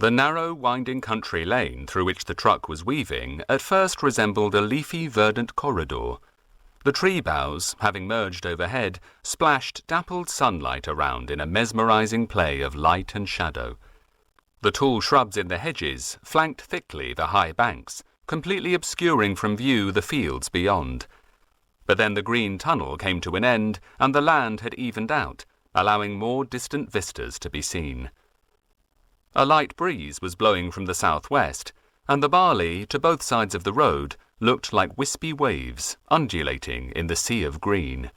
The narrow, winding country lane through which the truck was weaving at first resembled a leafy, verdant corridor. The tree boughs, having merged overhead, splashed dappled sunlight around in a mesmerizing play of light and shadow. The tall shrubs in the hedges flanked thickly the high banks, completely obscuring from view the fields beyond. But then the green tunnel came to an end, and the land had evened out, allowing more distant vistas to be seen. A light breeze was blowing from the southwest, and the barley, to both sides of the road, looked like wispy waves undulating in the sea of green.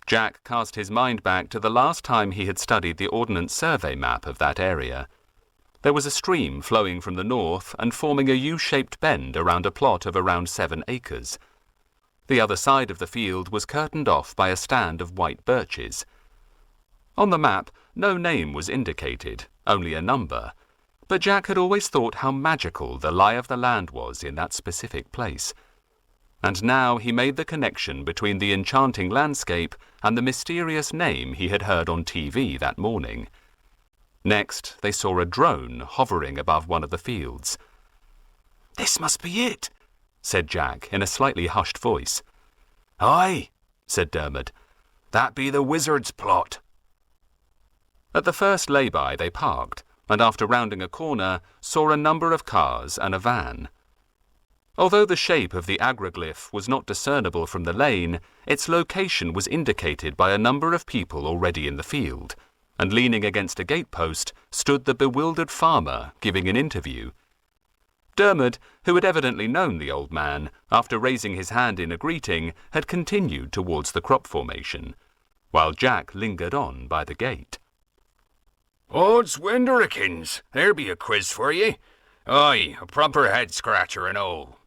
Jack cast his mind back to the last time he had studied the Ordnance Survey map of that area. There was a stream flowing from the north and forming a U-shaped bend around a plot of around 7 acres. The other side of the field was curtained off by a stand of white birches. On the map, no name was indicated, only a number, but Jack had always thought how magical the lie of the land was in that specific place. And now he made the connection between the enchanting landscape and the mysterious name he had heard on TV that morning. Next, they saw a drone hovering above one of the fields. "This must be it," said Jack in a slightly hushed voice. "Aye," said Dermot. "That be the wizard's plot." At the first lay-by they parked, and after rounding a corner, saw a number of cars and a van. Although the shape of the agroglyph was not discernible from the lane, its location was indicated by a number of people already in the field, and leaning against a gatepost stood the bewildered farmer giving an interview. Dermot, who had evidently known the old man, after raising his hand in a greeting, had continued towards the crop formation, while Jack lingered on by the gate. "Odds winderikins, there be a quiz for ye. Aye, a proper head-scratcher and all,"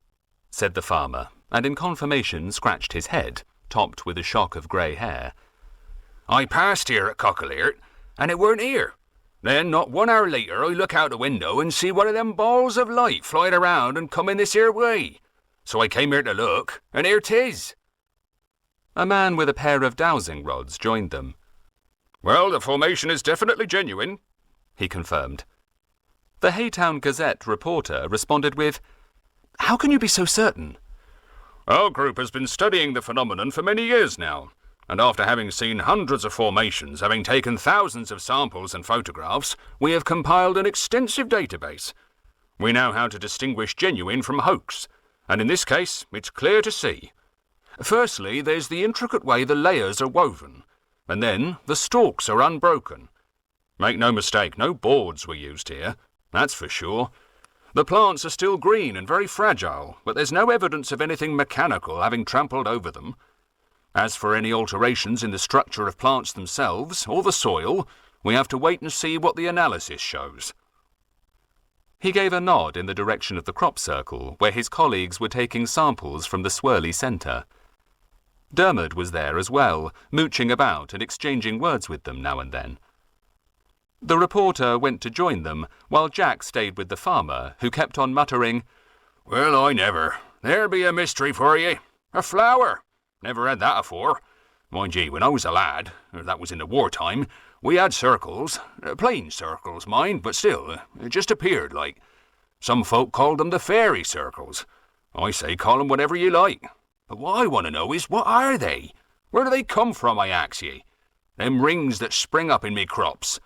said the farmer, and in confirmation scratched his head, topped with a shock of grey hair. "I passed here at Cockleart, and it weren't here. Then, not 1 hour later, I look out the window and see one of them balls of light flying around and coming this here way. So I came here to look, and here 'tis." A man with a pair of dowsing rods joined them. "Well, the formation is definitely genuine," he confirmed. The Haytown Gazette reporter responded with, "How can you be so certain?" "Our group has been studying the phenomenon for many years now, and after having seen hundreds of formations, having taken thousands of samples and photographs, we have compiled an extensive database. We know how to distinguish genuine from hoax, and in this case, it's clear to see. Firstly, there's the intricate way the layers are woven, and then the stalks are unbroken. Make no mistake, no boards were used here, that's for sure. The plants are still green and very fragile, but there's no evidence of anything mechanical having trampled over them. As for any alterations in the structure of plants themselves, or the soil, we have to wait and see what the analysis shows." He gave a nod in the direction of the crop circle, where his colleagues were taking samples from the swirly centre. Dermot was there as well, mooching about and exchanging words with them now and then. The reporter went to join them, while Jack stayed with the farmer, who kept on muttering, "Well, I never. There be a mystery for ye. A flower. Never had that afore. Mind ye, when I was a lad, that was in the wartime, we had circles. Plain circles, mind, but still, it just appeared like. Some folk called them the fairy circles. I say call them whatever ye like. But what I want to know is, what are they? Where do they come from, I ax ye? Them rings that spring up in me crops."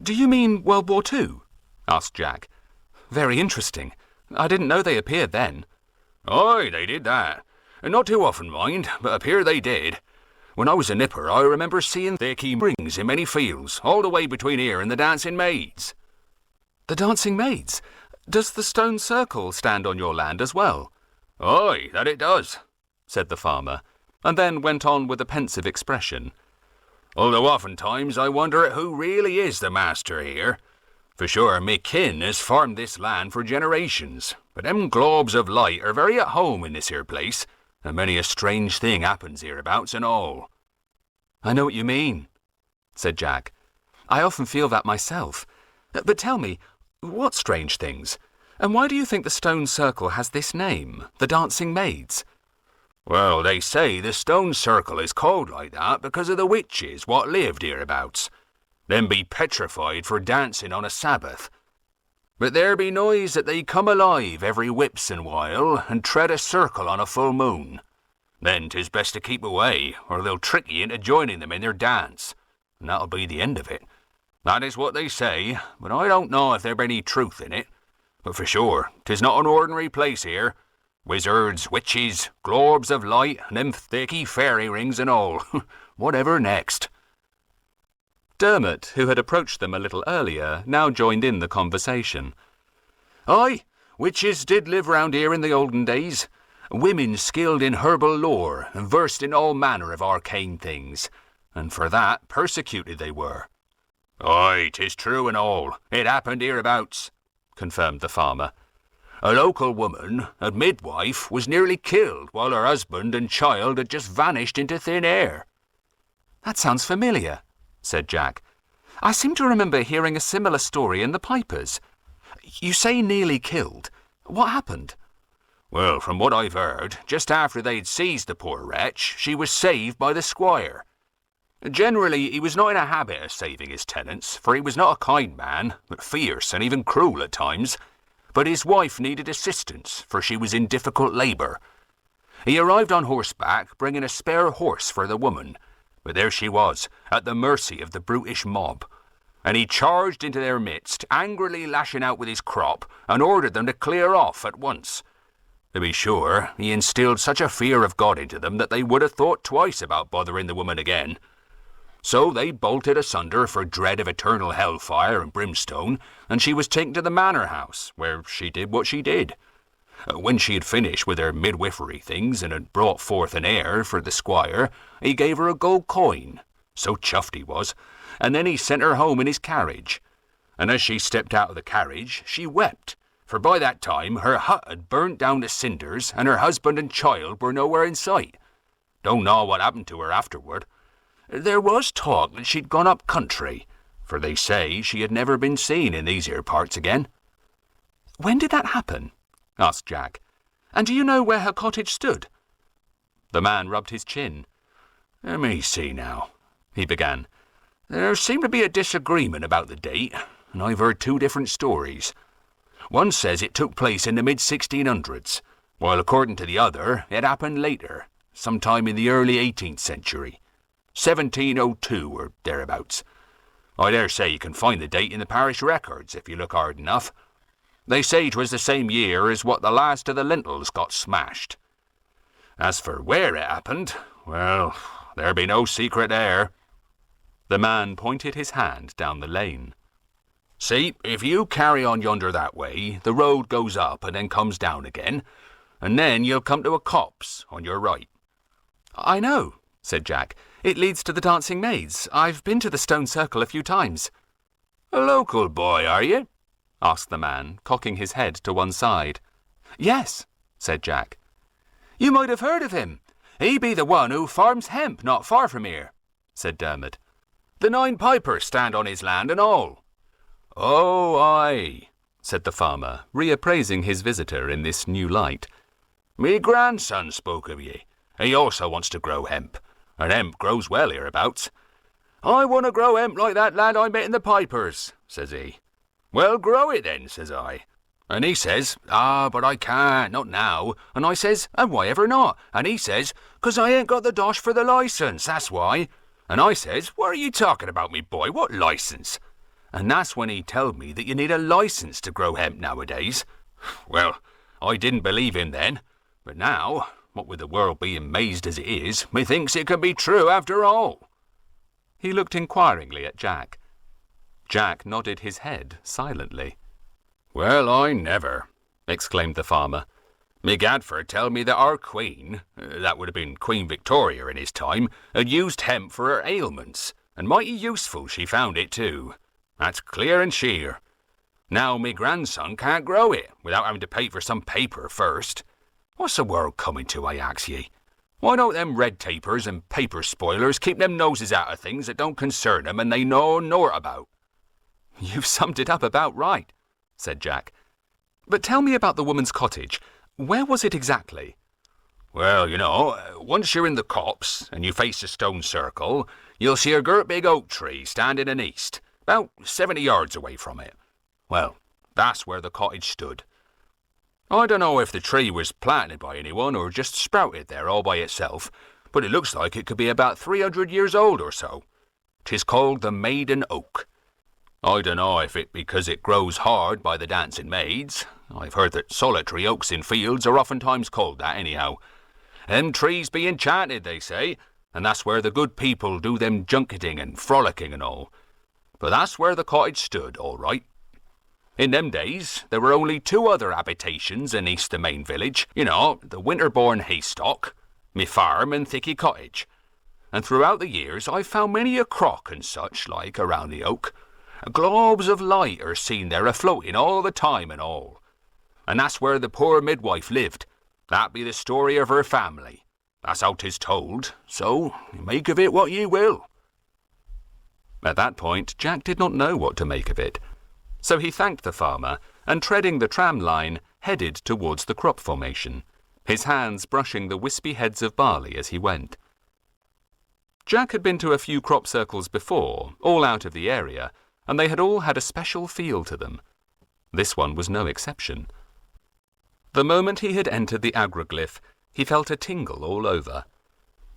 "Do you mean World War II?" asked Jack. "Very interesting. I didn't know they appeared then." "Aye, they did that. And not too often, mind, but appear they did. When I was a nipper, I remember seeing thicky rings in many fields, all the way between here and the Dancing Maids." "The Dancing Maids? Does the stone circle stand on your land as well?" "Aye, that it does," said the farmer, and then went on with a pensive expression. "Although oftentimes I wonder at who really is the master here. For sure, me kin has farmed this land for generations, but them globes of light are very at home in this here place, and many a strange thing happens hereabouts and all." "I know what you mean," said Jack. "I often feel that myself. But tell me, what strange things? And why do you think the stone circle has this name, the Dancing Maids?" "Well, they say the stone circle is called like that because of the witches what lived hereabouts. then be petrified for dancing on a Sabbath. But there be noise that they come alive every whips and while, and tread a circle on a full moon. Then 'tis best to keep away, or they'll trick ye into joining them in their dance, and that'll be the end of it. That is what they say, but I don't know if there be any truth in it. But for sure, 'tis not an ordinary place here. Wizards, witches, globes of light, and them thicky fairy rings and all. Whatever next? Dermot, who had approached them a little earlier, now joined in the conversation. Aye, witches did live round here in the olden days. Women skilled in herbal lore and versed in all manner of arcane things, and for that persecuted they were. Aye, 'tis true and all. It happened hereabouts, confirmed the farmer. A local woman, a midwife, was nearly killed while her husband and child had just vanished into thin air. That sounds familiar, said Jack. I seem to remember hearing a similar story in the Pipers. You say nearly killed. What happened? Well, from what I've heard, just after they'd seized the poor wretch, she was saved by the squire. Generally, he was not in a habit of saving his tenants, for he was not a kind man, but fierce and even cruel at times. But his wife needed assistance, for she was in difficult labour. He arrived on horseback, bringing a spare horse for the woman, but there she was, at the mercy of the brutish mob. And he charged into their midst, angrily lashing out with his crop, and ordered them to clear off at once. To be sure, he instilled such a fear of God into them that they would have thought twice about bothering the woman again. So they bolted asunder for dread of eternal hellfire and brimstone, and she was taken to the manor house, where she did what she did. When she had finished with her midwifery things and had brought forth an heir for the squire, he gave her a gold coin, so chuffed he was, and then he sent her home in his carriage. And as she stepped out of the carriage, she wept, for by that time her hut had burnt down to cinders, and her husband and child were nowhere in sight. Don't know what happened to her afterward. There was talk that she'd gone up country, for they say she had never been seen in these here parts again. When did that happen? Asked Jack. And do you know where her cottage stood? The man rubbed his chin. Let me see now, he began. There seemed to be a disagreement about the date, and I've heard two different stories. One says it took place in the mid-1600s, while according to the other, it happened later, sometime in the early 18th century. 1702 or thereabouts. I dare say you can find the date in the parish records if you look hard enough. They say 'twas the same year as what the last of the lintels got smashed. As for where it happened, well, there be no secret there. The man pointed his hand down the lane. See, if you carry on yonder that way, the road goes up and then comes down again, and then you'll come to a copse on your right. I know, said Jack. It leads to the Dancing Maids. I've been to the stone circle a few times. A local boy, are you? Asked the man, cocking his head to one side. Yes, said Jack. You might have heard of him. He be the one who farms hemp not far from here, said Dermot. The 9 pipers stand on his land and all. Oh, aye, said the farmer, reappraising his visitor in this new light. Me grandson spoke of ye. He also wants to grow hemp, and hemp grows well hereabouts. I want to grow hemp like that lad I met in the pipers, says he. Well, grow it then, says I. And he says, but I can't, not now. And I says, and why ever not? And he says, 'cause I ain't got the dosh for the licence, that's why. And I says, what are you talking about, me boy, what licence? And that's when he told me that you need a licence to grow hemp nowadays. Well, I didn't believe him then, but now, what with the world being mazed as it is, methinks it can be true after all. He looked inquiringly at Jack. Jack nodded his head silently. Well, I never, exclaimed the farmer. Me Gadford telled me that our queen, that would have been Queen Victoria in his time, had used hemp for her ailments, and mighty useful she found it too. That's clear and sheer. Now me grandson can't grow it without having to pay for some paper first. What's the world coming to, I ask ye? Why don't them red tapers and paper spoilers keep them noses out of things that don't concern them and they know naught about? You've summed it up about right, said Jack. But tell me about the woman's cottage. Where was it exactly? Well, once you're in the copse and you face a stone circle, you'll see a great big oak tree standing in east, about 70 yards away from it. Well, that's where the cottage stood. I don't know if the tree was planted by anyone or just sprouted there all by itself, but it looks like it could be about 300 years old or so. 'Tis called the Maiden Oak. I don't know if it because it grows hard by the dancing maids. I've heard that solitary oaks in fields are oftentimes called that anyhow. Them trees be enchanted, they say, and that's where the good people do them junketing and frolicking and all. But that's where the cottage stood, all right. In them days, there were only 2 other habitations in east the main village. The Winterbourne haystock, me farm and Thicky Cottage. And throughout the years I've found many a crock and such like around the oak. Globes of light are seen there a-floating all the time and all. And that's where the poor midwife lived. That be the story of her family. That's how 'tis told, so make of it what ye will. At that point, Jack did not know what to make of it. So he thanked the farmer, and treading the tram line, headed towards the crop formation, his hands brushing the wispy heads of barley as he went. Jack had been to a few crop circles before, all out of the area, and they had all had a special feel to them. This one was no exception. The moment he had entered the agroglyph, he felt a tingle all over.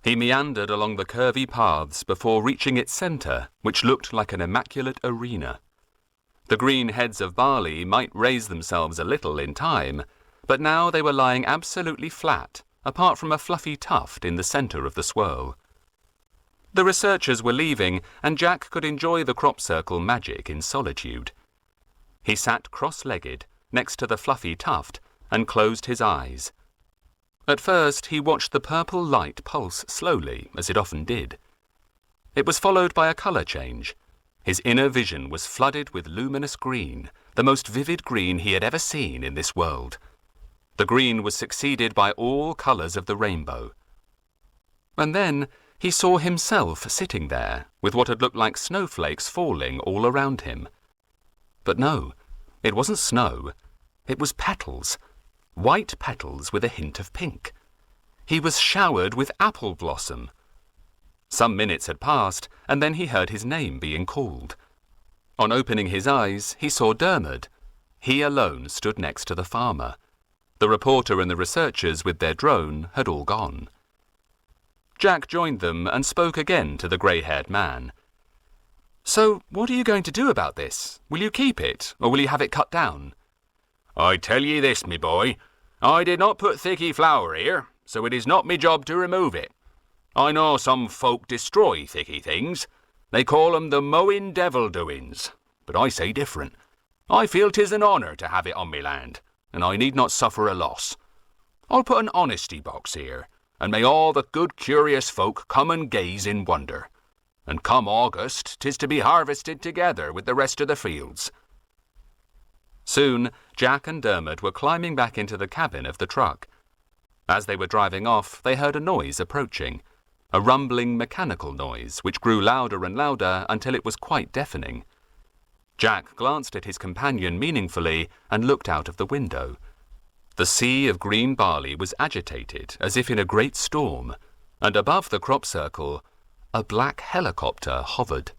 He meandered along the curvy paths before reaching its centre, which looked like an immaculate arena. The green heads of barley might raise themselves a little in time, but now they were lying absolutely flat, apart from a fluffy tuft in the centre of the swirl. The researchers were leaving, and Jack could enjoy the crop circle magic in solitude. He sat cross-legged, next to the fluffy tuft, and closed his eyes. At first he watched the purple light pulse slowly, as it often did. It was followed by a colour change. His inner vision was flooded with luminous green, the most vivid green he had ever seen in this world. The green was succeeded by all colours of the rainbow. And then he saw himself sitting there, with what had looked like snowflakes falling all around him. But no, it wasn't snow. It was petals, white petals with a hint of pink. He was showered with apple blossom. Some minutes had passed, and then he heard his name being called. On opening his eyes, he saw Dermot. He alone stood next to the farmer. The reporter and the researchers with their drone had all gone. Jack joined them and spoke again to the grey-haired man. "So, what are you going to do about this? Will you keep it, or will you have it cut down?" "I tell ye this, me boy, I did not put thicky flower here, so it is not me job to remove it. I know some folk destroy thicky things. They call 'em the mowing devil doings, but I say different. I feel 'tis an honour to have it on me land, and I need not suffer a loss. I'll put an honesty box here, and may all the good curious folk come and gaze in wonder. And come August, 'tis to be harvested together with the rest of the fields." Soon, Jack and Dermot were climbing back into the cabin of the truck. As they were driving off, they heard a noise approaching, a rumbling mechanical noise which grew louder and louder until it was quite deafening. Jack glanced at his companion meaningfully and looked out of the window. The sea of green barley was agitated as if in a great storm, and above the crop circle, a black helicopter hovered.